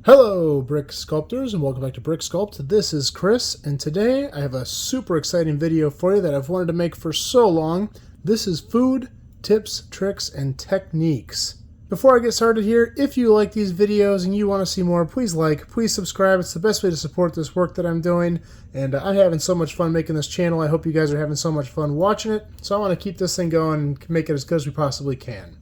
Hello brick sculptors and welcome back to Brick Sculpt. This is Chris and today I have a super exciting video for you that I've wanted to make for so long. This is food, tips, tricks, and techniques. Before I get started here, if you like these videos and you want to see more, please please subscribe. It's the best way to support this work that I'm doing, and I'm having so much fun making this channel. I hope you guys are having so much fun watching it, so I want to keep this thing going and make it as good as we possibly can.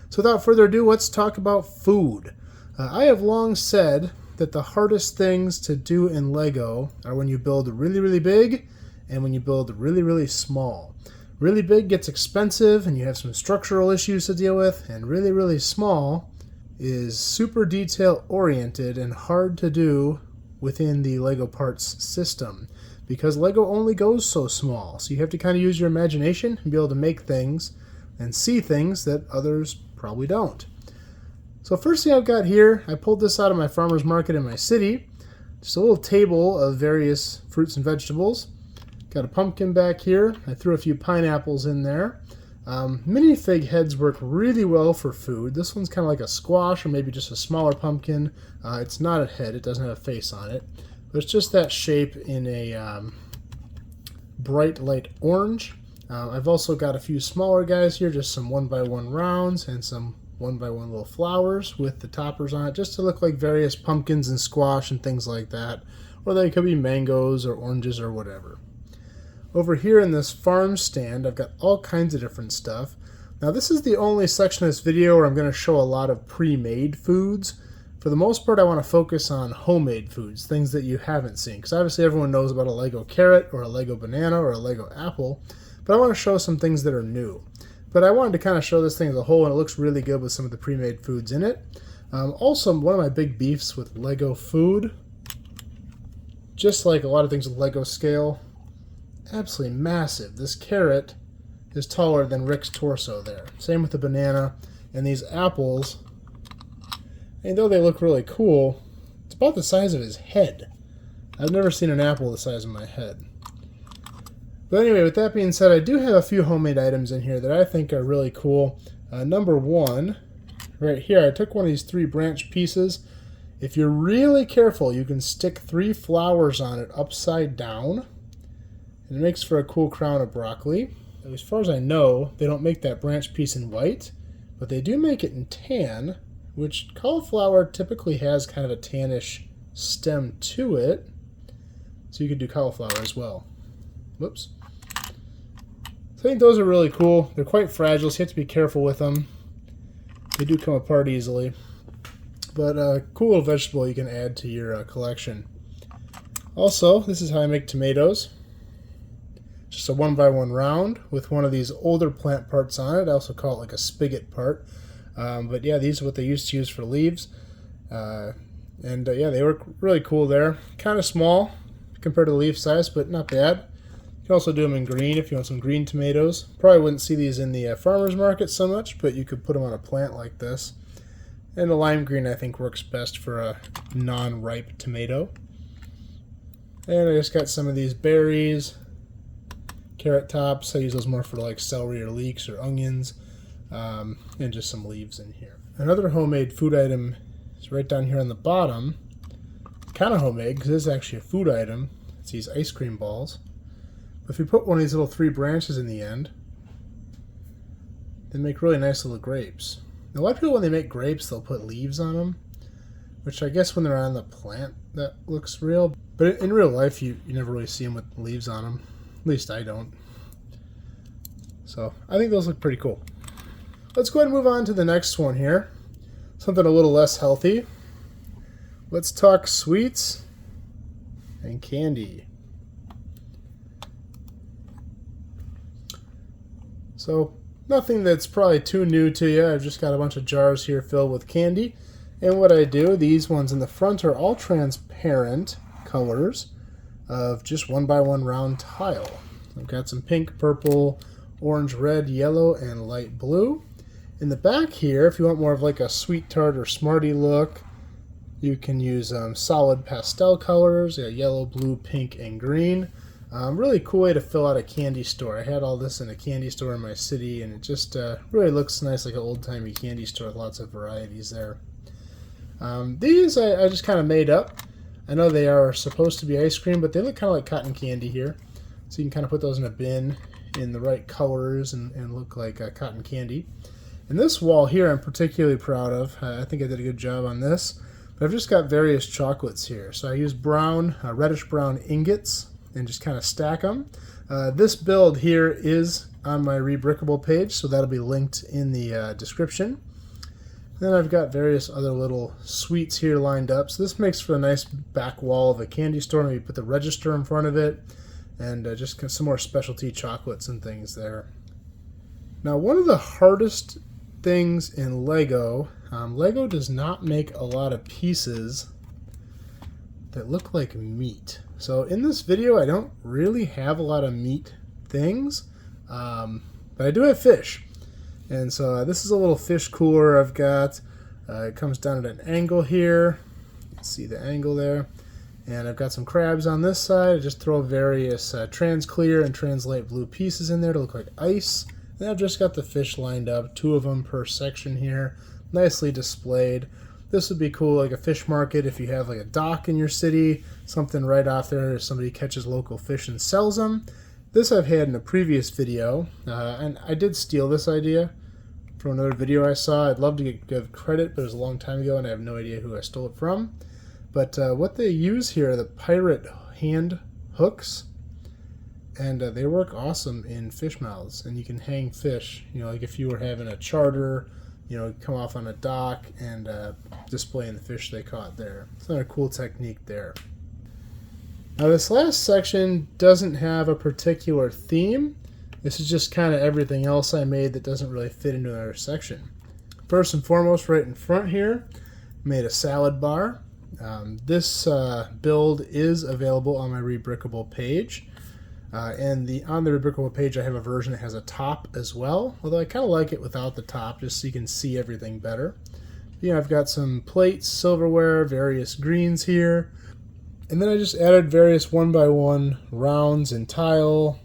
So without further ado, let's talk about food. I have long said that the hardest things to do in Lego are when you build really, really big and when you build really, really small. Really big gets expensive and you have some structural issues to deal with, and really, really small is super detail oriented and hard to do within the Lego parts system because Lego only goes so small. So you have to kind of use your imagination and be able to make things and see things that others probably don't. So first thing I've got here, I pulled this out of my farmer's market in my city. Just a little table of various fruits and vegetables. Got a pumpkin back here. I threw a few pineapples in there. Minifig heads work really well for food. This one's kind of like a squash or maybe just a smaller pumpkin. It's not a head, it doesn't have a face on it. But it's just that shape in a bright light orange. I've also got a few smaller guys here, just some 1x1 rounds and some 1x1 little flowers with the toppers on it, just to look like various pumpkins and squash and things like that. Or they could be mangoes or oranges or whatever. Over here in this farm stand, I've got all kinds of different stuff. Now this is the only section of this video where I'm going to show a lot of pre-made foods. For the most part, I want to focus on homemade foods, things that you haven't seen. Because obviously everyone knows about a Lego carrot or a Lego banana or a Lego apple. But I want to show some things that are new. But I wanted to kind of show this thing as a whole, and it looks really good with some of the pre-made foods in it. Also, one of my big beefs with Lego food, just like a lot of things with Lego scale, absolutely massive. This carrot is taller than Rick's torso there. Same with the banana, and these apples, and though they look really cool, it's about the size of his head. I've never seen an apple the size of my head. But anyway, with that being said, I do have a few homemade items in here that I think are really cool. Number one, right here, I took one of these 3 branch pieces. If you're really careful, you can stick 3 flowers on it upside down. And it makes for a cool crown of broccoli. As far as I know, they don't make that branch piece in white, but they do make it in tan, which cauliflower typically has kind of a tannish stem to it. So you could do cauliflower as well. Whoops. So I think those are really cool. They're quite fragile, so you have to be careful with them. They do come apart easily. But a cool little vegetable you can add to your collection. Also, this is how I make tomatoes. Just a 1x1 round with one of these older plant parts on it. I also call it like a spigot part. But yeah, these are what they used to use for leaves. Yeah, they work really cool there. Kind of small compared to the leaf size, but not bad. You can also do them in green if you want some green tomatoes. Probably wouldn't see these in the farmer's market so much, but you could put them on a plant like this. And the lime green I think works best for a non-ripe tomato. And I just got some of these berries, carrot tops. I use those more for like celery or leeks or onions, and just some leaves in here. Another homemade food item is right down here on the bottom. Kind of homemade because it's actually a food item. It's these ice cream balls. If you put one of these little 3 branches in the end, they make really nice little grapes. Now, a lot of people, when they make grapes, they'll put leaves on them, which I guess when they're on the plant, that looks real. But in real life, you never really see them with leaves on them. At least I don't. So I think those look pretty cool. Let's go ahead and move on to the next one here. Something a little less healthy. Let's talk sweets and candy. So nothing that's probably too new to you. I've just got a bunch of jars here filled with candy. And what I do, these ones in the front are all transparent colors of just 1x1 round tile. I've got some pink, purple, orange, red, yellow, and light blue. In the back here, if you want more of like a sweet tart or Smartie look, you can use solid pastel colors, yellow, blue, pink, and green. Really cool way to fill out a candy store. I had all this in a candy store in my city, and it just really looks nice, like an old-timey candy store with lots of varieties there. These I just kind of made up. I know they are supposed to be ice cream, but they look kind of like cotton candy here. So you can kind of put those in a bin in the right colors and look like cotton candy. And this wall here I'm particularly proud of. I think I did a good job on this. But I've just got various chocolates here. So I use brown, reddish brown ingots and just kind of stack them. This build here is on my Rebrickable page, so that'll be linked in the description. Then I've got various other little sweets here lined up. So this makes for a nice back wall of a candy store. Maybe put the register in front of it, and just some more specialty chocolates and things there. Now, one of the hardest things in Lego, Lego does not make a lot of pieces that look like meat. So in this video, I don't really have a lot of meat things, but I do have fish. And so this is a little fish cooler I've got. It comes down at an angle here. You can see the angle there. And I've got some crabs on this side. I just throw various trans clear and translate blue pieces in there to look like ice. And I've just got the fish lined up, 2 of them per section here, nicely displayed. This would be cool, like a fish market if you have like a dock in your city, something right off there, somebody catches local fish and sells them. This I've had in a previous video, and I did steal this idea from another video I saw. I'd love to give credit, but it was a long time ago and I have no idea who I stole it from. But what they use here are the pirate hand hooks, and they work awesome in fish mouths, and you can hang fish, you know, like if you were having a charter, you know, come off on a dock and displaying the fish they caught there. It's another cool technique there. Now this last section doesn't have a particular theme. This is just kind of everything else I made that doesn't really fit into another section. First and foremost, right in front here, made a salad bar. This build is available on my Rebrickable page. And on the Rebrickable page I have a version that has a top as well, although I kind of like it without the top just so you can see everything better. You know, I've got some plates, silverware, various greens here. And then I just added various 1x1 rounds and tile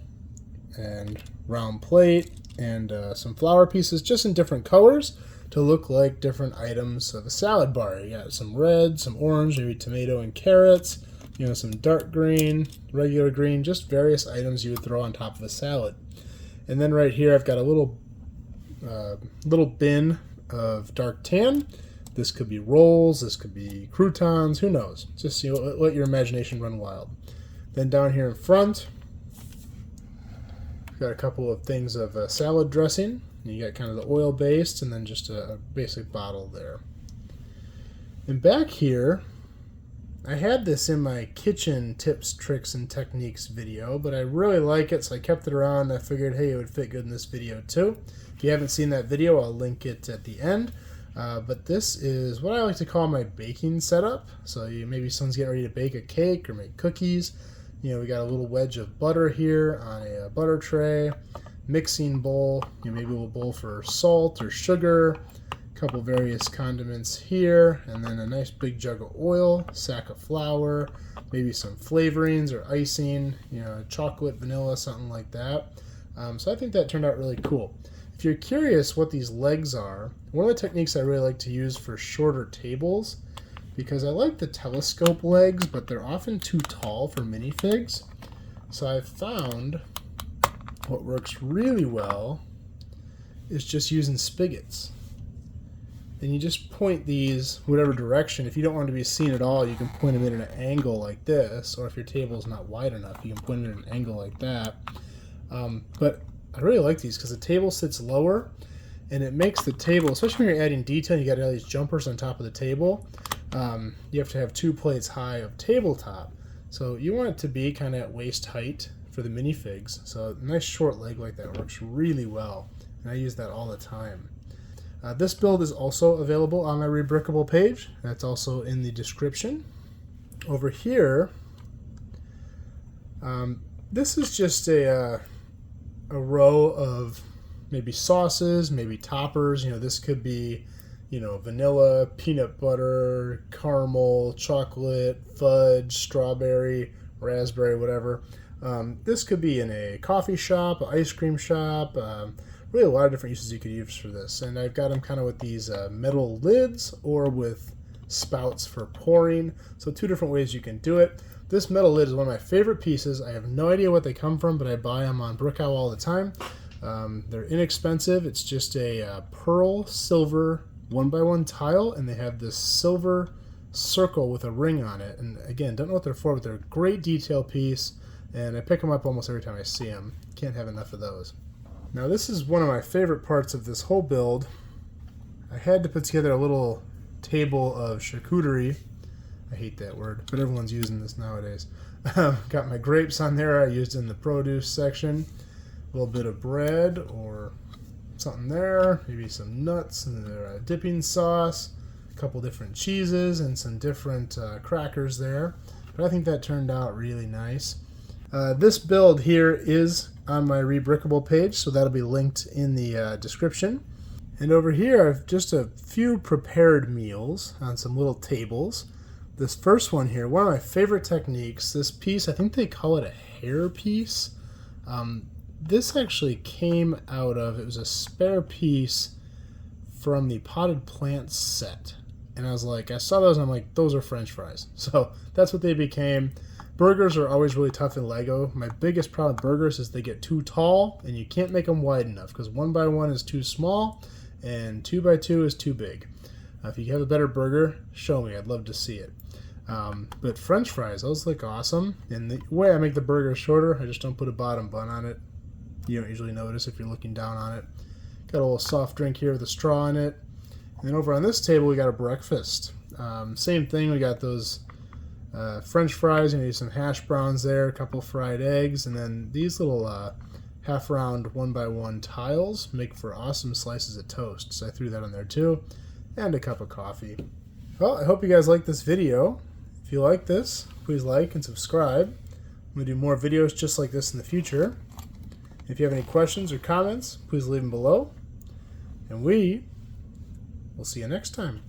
and round plate and some flower pieces just in different colors to look like different items of a salad bar. You got some red, some orange, maybe tomato and carrots, you know, some dark green, regular green, just various items you would throw on top of a salad. And then right here I've got a little bin of dark tan. This could be rolls, this could be croutons, who knows? Just, you know, let your imagination run wild. Then down here in front, got a couple of things of salad dressing. You got kind of the oil based and then just a basic bottle there. And back here, I had this in my kitchen tips, tricks, and techniques video, but I really like it, so I kept it around. I figured, hey, it would fit good in this video too. If you haven't seen that video, I'll link it at the end. But this is what I like to call my baking setup. So maybe someone's getting ready to bake a cake or make cookies. You know, we got a little wedge of butter here on a butter tray, mixing bowl, you know, maybe a little bowl for salt or sugar, a couple various condiments here, and then a nice big jug of oil, sack of flour, maybe some flavorings or icing, you know, chocolate, vanilla, something like that. So I think that turned out really cool. If you're curious what these legs are, one of the techniques I really like to use for shorter tables, because I like the telescope legs, but they're often too tall for minifigs. So I've found what works really well is just using spigots. And you just point these whatever direction. If you don't want to be seen at all, you can point them in at an angle like this, or if your table is not wide enough, you can point it at an angle like that. But I really like these because the table sits lower, and it makes the table, especially when you're adding detail, you got all these jumpers on top of the table. You have to have 2 plates high of tabletop. So you want it to be kind of at waist height for the minifigs. So a nice short leg like that works really well, and I use that all the time. This build is also available on my Rebrickable page. That's also in the description. Over here, this is just a row of maybe sauces, maybe toppers. You know, this could be, you know, vanilla, peanut butter, caramel, chocolate, fudge, strawberry, raspberry, whatever. This could be in a coffee shop, an ice cream shop, really a lot of different uses you could use for this. And I've got them kind of with these metal lids or with spouts for pouring. So 2 different ways you can do it. This metal lid is one of my favorite pieces. I have no idea what they come from, but I buy them on Brickhouse all the time. They're inexpensive. It's just a pearl silver 1x1 tile, and they have this silver circle with a ring on it. And again, don't know what they're for, but they're a great detail piece, and I pick them up almost every time I see them. Can't have enough of those. Now this is one of my favorite parts of this whole build. I had to put together a little table of charcuterie. I hate that word, but everyone's using this nowadays. Got my grapes on there I used in the produce section. A little bit of bread or something there. Maybe some nuts and a dipping sauce. A couple different cheeses and some different crackers there. But I think that turned out really nice. This build here is on my Rebrickable page, so that'll be linked in the description. And over here, I've just a few prepared meals on some little tables. This first one here, one of my favorite techniques, this piece, I think they call it a hair piece. This actually came out of, it was a spare piece from the potted plants set. And I was like, I saw those and I'm like, those are French fries. So that's what they became. Burgers are always really tough in Lego. My biggest problem with burgers is they get too tall and you can't make them wide enough because 1x1 is too small and 2x2 is too big. If you have a better burger, show me. I'd love to see it. But French fries, those look awesome. And the way I make the burger shorter, I just don't put a bottom bun on it. You don't usually notice if you're looking down on it. Got a little soft drink here with a straw in it. And then over on this table, we got a breakfast. Same thing, we got those French fries, and some hash browns there, a couple fried eggs, and then these little half-round 1x1 tiles make for awesome slices of toast. So I threw that on there too, and a cup of coffee. Well, I hope you guys like this video. If you like this, please like and subscribe. I'm going to do more videos just like this in the future. If you have any questions or comments, please leave them below. And we will see you next time.